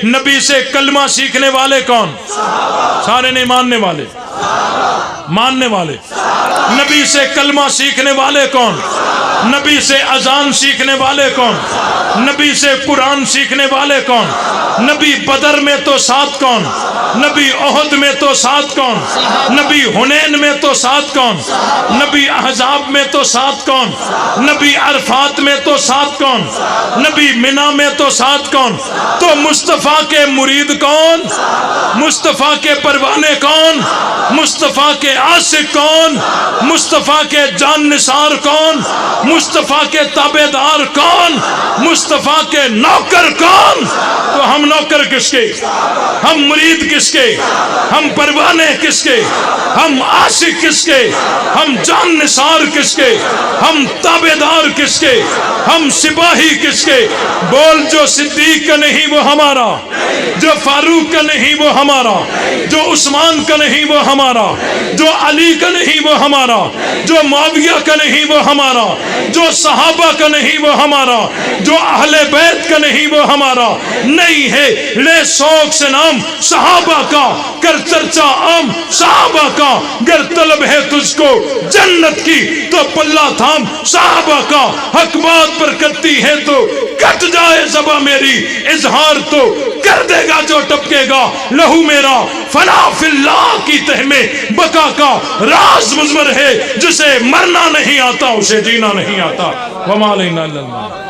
نبی سے کلمہ سیکھنے والے کون؟ سارے نہیں، ماننے والے، ماننے والے۔ نبی سے کلمہ سیکھنے والے کون؟ نبی سے اذان سیکھنے والے کون؟ نبی سے قرآن سیکھنے والے کون؟ نبی بدر میں تو ساتھ کون؟ نبی احد میں تو ساتھ کون؟ نبی حنین میں تو ساتھ کون؟ نبی احزاب میں تو ساتھ کون؟ نبی عرفات میں تو ساتھ کون؟ نبی منی میں تو ساتھ کون؟ تو مصطفیٰ کے مرید کون؟ مصطفیٰ کے پروانے کون؟ مصطفیٰ کے عاشق کون؟ مصطفیٰ کے جان نثار کون؟ مصطفیٰ کے تابع دار کون؟ مصطفیٰ کے نوکر کون؟ تو ہم نوکر کس کے؟ ہم مرید کس کے؟ ہم پروانے کس کے؟ ہم عاشق کس کے؟ ہم جان نثار کس کے؟ ہم تابع دار کس کے؟ ہم سپاہی کس کے؟ بول، جو صدیق کا نہیں وہ ہمارا، جو فاروق کا نہیں وہ ہمارا، جو عثمان کا نہیں وہ ہمارا، جو علی کا نہیں وہ ہمارا، جو معاویہ کا نہیں وہ ہمارا، جو صحابہ کا نہیں وہ ہمارا، جو اہل بیت کا نہیں وہ ہمارا نہیں ہے۔ لے شوق سے نام صحابہ کا، کر چرچا عام صحابہ کا، گر طلب ہے تجھ کو جنت کی تو پلہ تھام صحابہ کا۔ حق بات پر کرتی ہے تو کٹ جائے زباں میری، اظہار تو کر دے گا جو ٹپکے گا لہو میرا۔ فنا فی اللہ کی تہ میں بقا کا راز مضمر ہے، جسے مرنا نہیں آتا اسے جینا نہیں آتا۔ وما علینا الا البلاغ۔